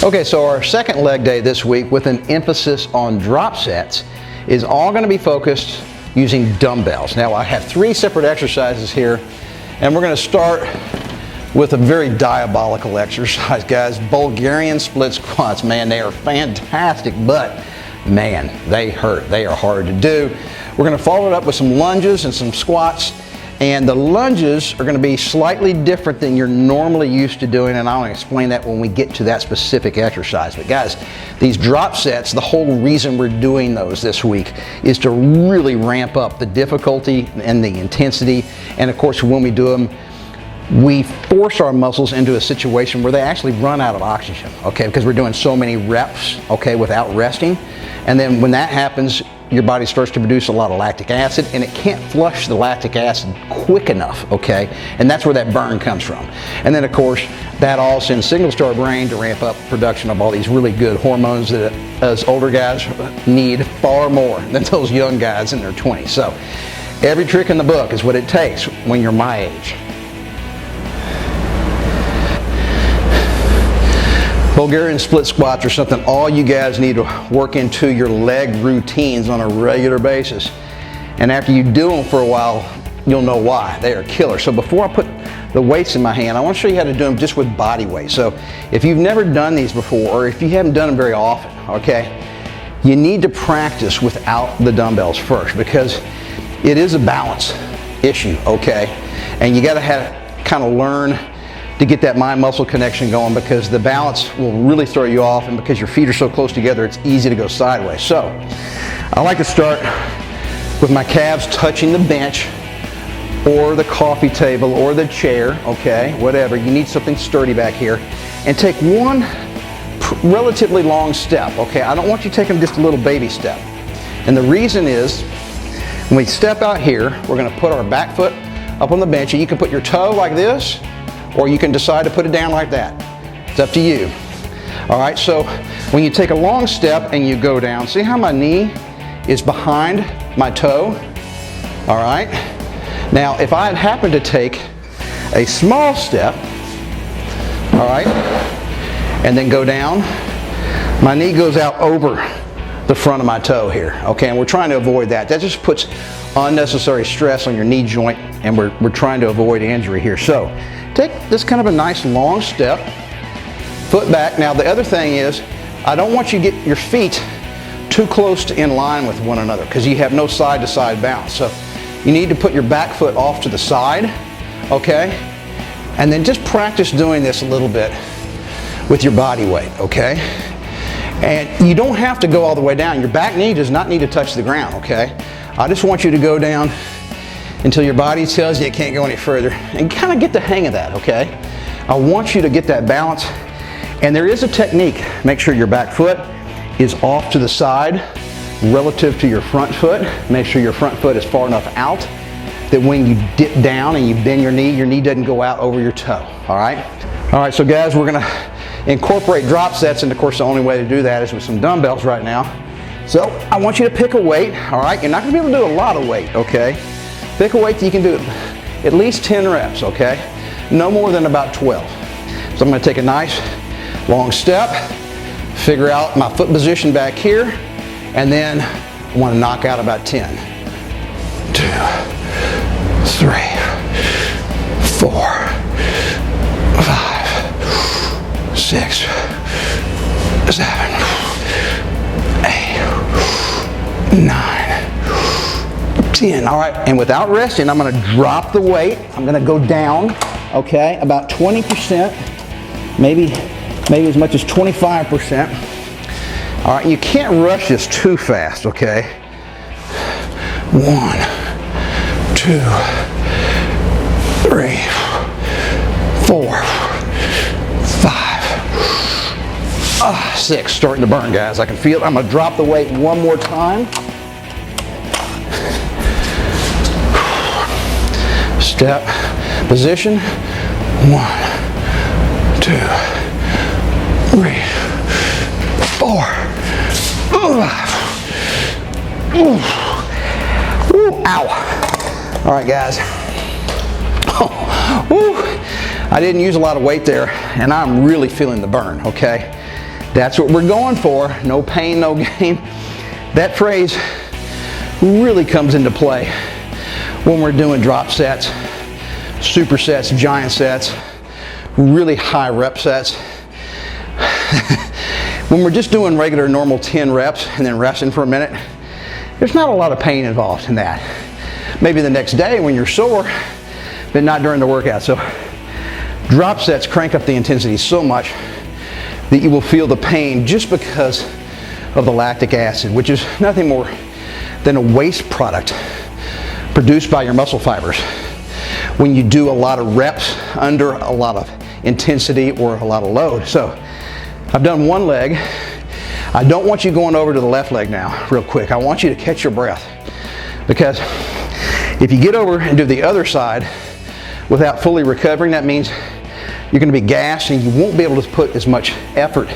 Okay, so our second leg day this week with an emphasis on drop sets is all going to be focused using dumbbells. Now I have 3 separate exercises here, and we're going to start with a very diabolical exercise, guys. Bulgarian split squats. Man, they are fantastic, but man, they hurt. They are hard to do. We're going to follow it up with some lunges and some squats. And the lunges are going to be slightly different than you're normally used to doing, and I'll explain that when we get to that specific exercise. But guys, these drop sets, the whole reason we're doing those this week is to really ramp up the difficulty and the intensity. And of course, when we do them, we force our muscles into a situation where they actually run out of oxygen, okay, because we're doing so many reps, okay, without resting. And then when that happens, your body starts to produce a lot of lactic acid, and it can't flush the lactic acid quick enough, okay? And that's where that burn comes from. And then of course, that all sends signals to our brain to ramp up production of all these really good hormones that us older guys need far more than those young guys in their 20s. So every trick in the book is what it takes when you're my age. Bulgarian split squats are something all you guys need to work into your leg routines on a regular basis. And after you do them for a while, you'll know why. They are killer. So before I put the weights in my hand, I want to show you how to do them just with body weight. So if you've never done these before, or if you haven't done them very often, okay, you need to practice without the dumbbells first, because it is a balance issue, okay? And you got to kind of learn to get that mind-muscle connection going, because the balance will really throw you off, and because your feet are so close together, it's easy to go sideways. So I like to start with my calves touching the bench or the coffee table or the chair, okay, whatever. You need something sturdy back here, and take one relatively long step, okay? I don't want you taking just a little baby step. And the reason is, when we step out here, we're gonna put our back foot up on the bench, and you can put your toe like this, or you can decide to put it down like that. It's up to you. All right, so when you take a long step and you go down, see how my knee is behind my toe? All right. Now, if I had happened to take a small step, all right, and then go down, my knee goes out over the front of my toe here, okay? And we're trying to avoid that. That just puts unnecessary stress on your knee joint, and we're trying to avoid injury here. So take this kind of a nice long step, foot back. Now the other thing is, I don't want you to get your feet too close to in line with one another, because you have no side to side bounce. So you need to put your back foot off to the side, okay? And then just practice doing this a little bit with your body weight, okay? And you don't have to go all the way down. Your back knee does not need to touch the ground, okay? I just want you to go down until your body tells you it can't go any further, and kind of get the hang of that, okay? I want you to get that balance, and there is a technique. Make sure your back foot is off to the side relative to your front foot. Make sure your front foot is far enough out that when you dip down and you bend your knee doesn't go out over your toe, all right? All right, so guys, we're gonna incorporate drop sets, and of course the only way to do that is with some dumbbells right now. So I want you to pick a weight, all right? You're not gonna be able to do a lot of weight, okay? Pick a weight that you can do at least 10 reps, okay? No more than about 12. So I'm gonna take a nice long step, figure out my foot position back here, and then I wanna knock out about 10. 2, 3, 4, 5, 6, 7, 8, 9, 10. All right, and without resting, I'm gonna drop the weight. I'm gonna go down, okay, about 20%, maybe as much as 25%. All right, you can't rush this too fast, okay? 1, 2, 3, 4, 5, 6. Starting to burn, guys. I can feel it. I'm gonna drop the weight one more time. Step, position, 1, 2, 3, 4, 5. Ooh, ow. All right, guys. I didn't use a lot of weight there, and I'm really feeling the burn, okay? That's what we're going for. No pain, no gain. That phrase really comes into play when we're doing drop sets, supersets, giant sets, really high rep sets. When we're just doing regular normal 10 reps and then resting for a minute, there's not a lot of pain involved in that. Maybe the next day when you're sore, but not during the workout. So drop sets crank up the intensity so much that you will feel the pain just because of the lactic acid, which is nothing more than a waste product produced by your muscle fibers when you do a lot of reps under a lot of intensity or a lot of load. So I've done one leg. I don't want you going over to the left leg now real quick. I want you to catch your breath, because if you get over and do the other side without fully recovering, that means you're going to be gassed and you won't be able to put as much effort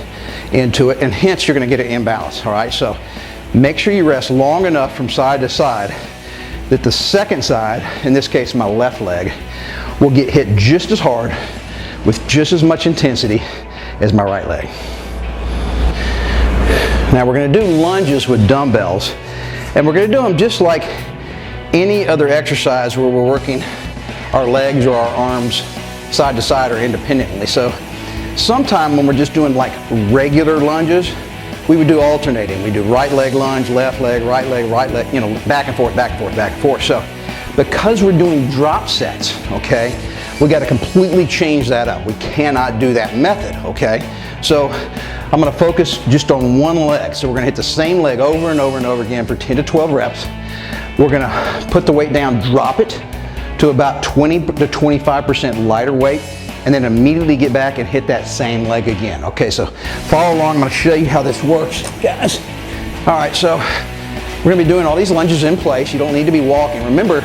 into it, and hence you're going to get an imbalance. All right, so make sure you rest long enough from side to side that the second side, in this case my left leg, will get hit just as hard with just as much intensity as my right leg. Now we're going to do lunges with dumbbells, and we're going to do them just like any other exercise where we're working our legs or our arms side to side or independently. So sometime when we're just doing like regular lunges, we would do alternating. We do right leg lunge, left leg, right leg, you know, back and forth, back and forth, back and forth. So because we're doing drop sets, okay, we got to completely change that up. We cannot do that method, okay? So I'm going to focus just on one leg. So we're going to hit the same leg over and over and over again for 10 to 12 reps. We're going to put the weight down, drop it to about 20 to 25% lighter weight, and then immediately get back and hit that same leg again. Okay, so follow along. I'm going to show you how this works, guys. All right, so we're going to be doing all these lunges in place. You don't need to be walking. Remember,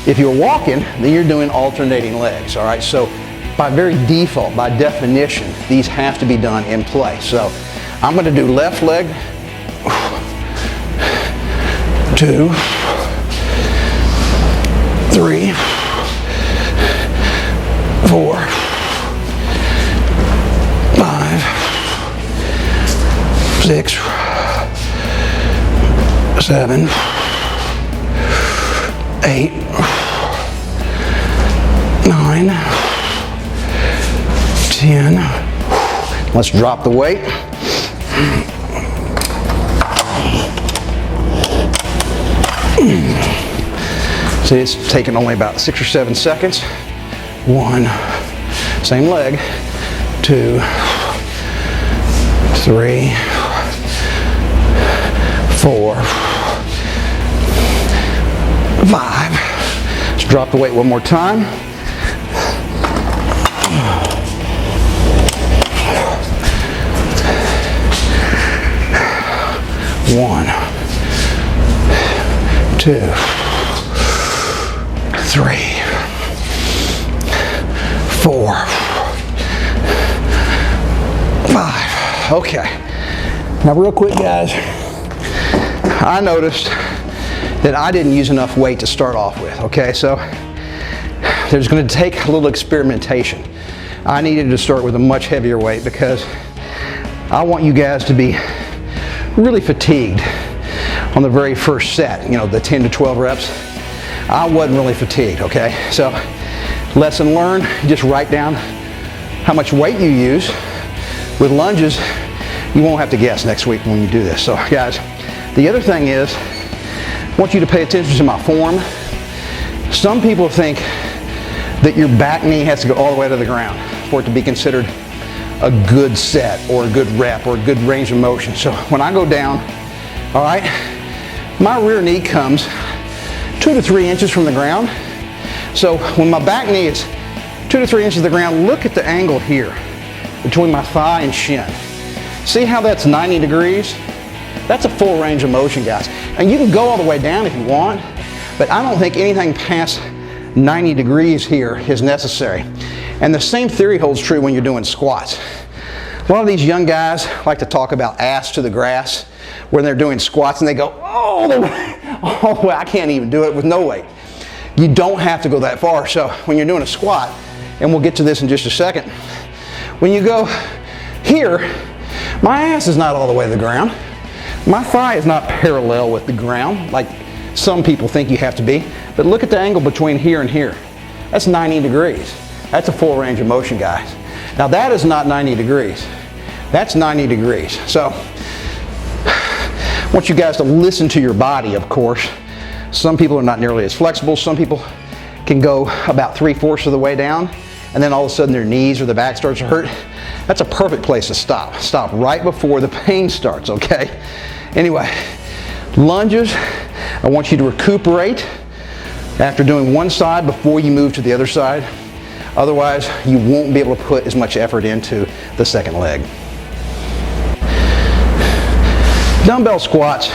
if you're walking, then you're doing alternating legs. All right, so by very default, by definition, these have to be done in place. So I'm going to do left leg, 2, 3, 4, 5, 6, 7, 8, 9, 10. Let's drop the weight. See, it's taking only about 6 or 7 seconds. 1, same leg, 2, 3, 4, 5. Let's drop the weight one more time. 1, 2, 3, 4, 5. Okay. Now real quick, guys, I noticed that I didn't use enough weight to start off with, okay? So there's going to take a little experimentation. I needed to start with a much heavier weight because I want you guys to be really fatigued on the very first set, you know, the 10 to 12 reps. I wasn't really fatigued, okay? So lesson learned, just write down how much weight you use. With lunges, you won't have to guess next week when you do this. So guys, the other thing is, I want you to pay attention to my form. Some people think that your back knee has to go all the way to the ground for it to be considered a good set or a good rep or a good range of motion. So when I go down, all right, my rear knee comes 2 to 3 inches from the ground. So when my back knee is 2 to 3 inches of the ground, look at the angle here between my thigh and shin. See how that's 90 degrees? That's a full range of motion, guys. And you can go all the way down if you want, but I don't think anything past 90 degrees here is necessary. And the same theory holds true when you're doing squats. A lot of these young guys like to talk about ass to the grass when they're doing squats, and they go all the way, I can't even do it with no weight. You don't have to go that far. So when you're doing a squat, and we'll get to this in just a second, when you go here, My ass is not all the way to the ground. My thigh is not parallel with the ground like some people think you have to be. But look at the angle between here and here. That's 90 degrees. That's a full range of motion, guys. Now that is not 90 degrees. That's 90 degrees. So I want you guys to listen to your body, of course. Some people are not nearly as flexible. Some people can go about 3/4 of the way down, and then all of a sudden their knees or their back starts to hurt. That's a perfect place to stop. Stop right before the pain starts, okay? Anyway, lunges, I want you to recuperate after doing one side before you move to the other side. Otherwise, you won't be able to put as much effort into the second leg. Dumbbell squats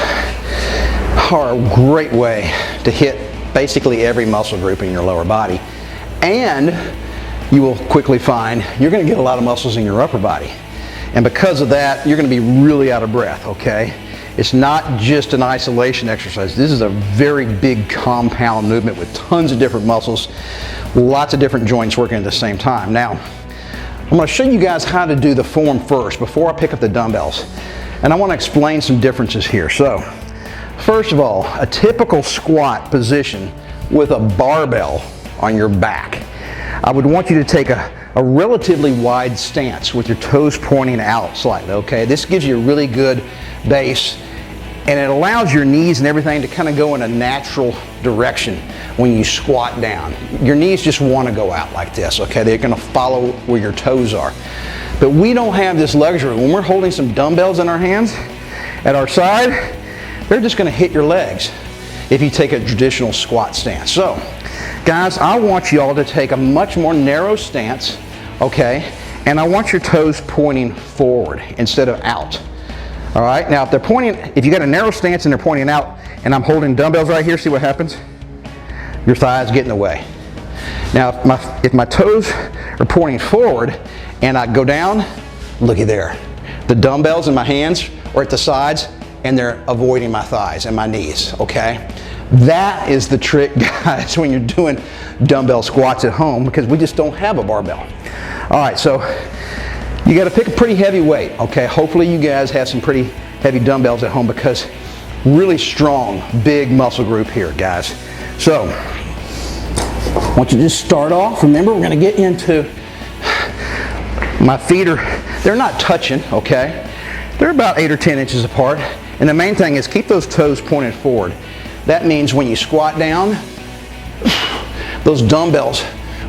are a great way to hit basically every muscle group in your lower body, and you will quickly find you're going to get a lot of muscles in your upper body, and because of that you're going to be really out of breath, okay? It's not just an isolation exercise. This is a very big compound movement with tons of different muscles, lots of different joints working at the same time. Now I'm going to show you guys how to do the form first before I pick up the dumbbells, and I want to explain some differences here. So first of all, a typical squat position with a barbell on your back. I would want you to take a relatively wide stance with your toes pointing out slightly, okay? This gives you a really good base, and it allows your knees and everything to kind of go in a natural direction when you squat down. Your knees just want to go out like this, okay? They're going to follow where your toes are. But we don't have this luxury. When we're holding some dumbbells in our hands at our side, they're just going to hit your legs if you take a traditional squat stance. So, guys, I want you all to take a much more narrow stance, okay? And I want your toes pointing forward instead of out. All right, now if you got a narrow stance and they're pointing out, and I'm holding dumbbells right here, see what happens? Your thighs get in the way. Now, if my toes are pointing forward and I go down, looky there. The dumbbells in my hands are at the sides, and they're avoiding my thighs and my knees, okay? That is the trick, guys, when you're doing dumbbell squats at home, because we just don't have a barbell. All right, so you got to pick a pretty heavy weight, okay? Hopefully you guys have some pretty heavy dumbbells at home, because really strong, big muscle group here, guys. So I want you to just start off. Remember, we're going to get into my feet they're not touching, okay? They're about 8 or 10 inches apart. And the main thing is keep those toes pointed forward. That means when you squat down, those dumbbells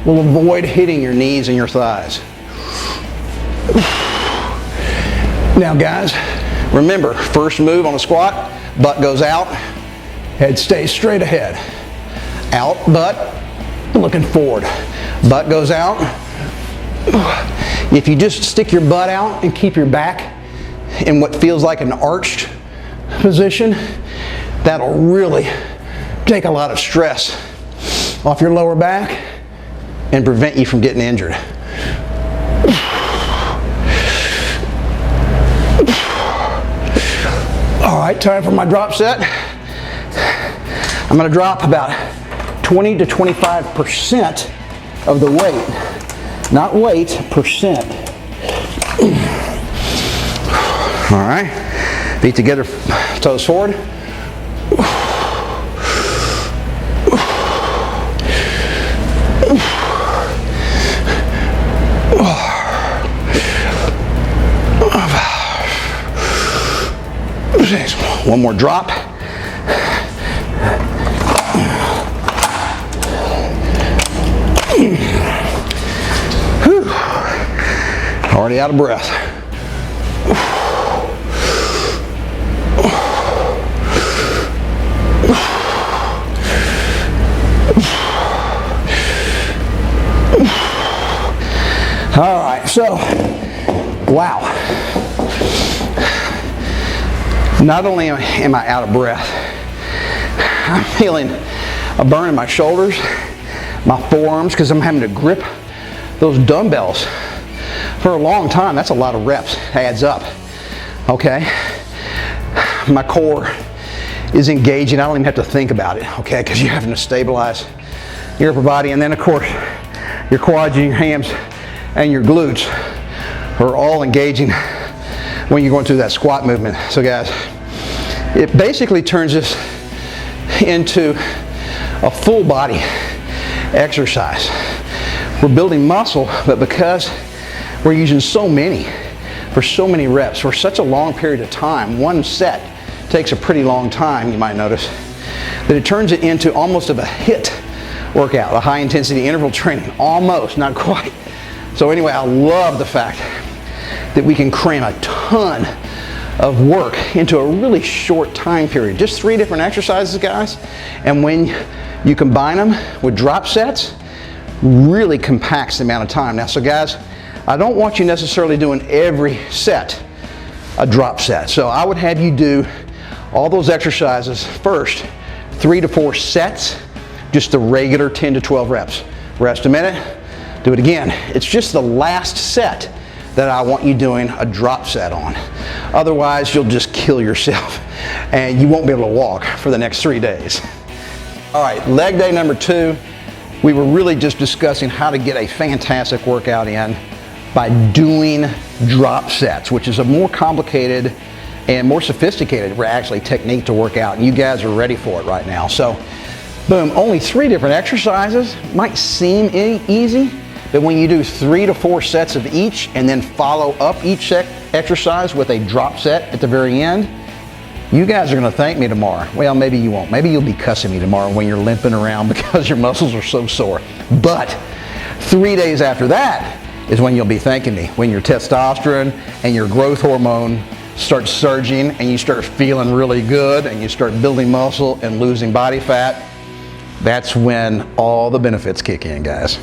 will avoid hitting your knees and your thighs. Now guys, remember, first move on a squat, butt goes out, head stays straight ahead. Out, butt, looking forward. Butt goes out. If you just stick your butt out and keep your back in what feels like an arched position, that'll really take a lot of stress off your lower back and prevent you from getting injured. All right, time for my drop set. I'm going to drop about 20 to 25% of the weight. Not weight, percent. All right, feet together, toes forward. One more drop. Whew. Already out of breath. All right, so, wow. Not only am I out of breath, I'm feeling a burn in my shoulders, my forearms, because I'm having to grip those dumbbells for a long time. That's a lot of reps, adds up, okay? My core is engaging. I don't even have to think about it, okay? Because you're having to stabilize your upper body. And then, of course, your quads and your hams and your glutes are all engaging when you're going through that squat movement. So guys, it basically turns this into a full body exercise. We're building muscle, but because we're using so many for so many reps for such a long period of time, one set takes a pretty long time, you might notice, that it turns it into almost of a HIIT workout, a high intensity interval training. Almost, not quite. So anyway, I love the fact that we can cram a ton of work into a really short time period. Just 3 different exercises, guys, and when you combine them with drop sets, really compacts the amount of time. Now, so guys, I don't want you necessarily doing every set a drop set. So I would have you do all those exercises first, 3 to 4 sets, just the regular 10 to 12 reps. Rest a minute, do it again. It's just the last set that I want you doing a drop set on. Otherwise, you'll just kill yourself and you won't be able to walk for the next 3 days. All right, leg day number 2. We were really just discussing how to get a fantastic workout in by doing drop sets, which is a more complicated and more sophisticated actually technique to work out, and you guys are ready for it right now. So boom, only 3 different exercises. Might seem easy, but when you do 3 to 4 sets of each and then follow up each exercise with a drop set at the very end, you guys are going to thank me tomorrow. Well, maybe you won't. Maybe you'll be cussing me tomorrow when you're limping around because your muscles are so sore. But 3 days after that is when you'll be thanking me, when your testosterone and your growth hormone starts surging and you start feeling really good and you start building muscle and losing body fat. That's when all the benefits kick in, guys.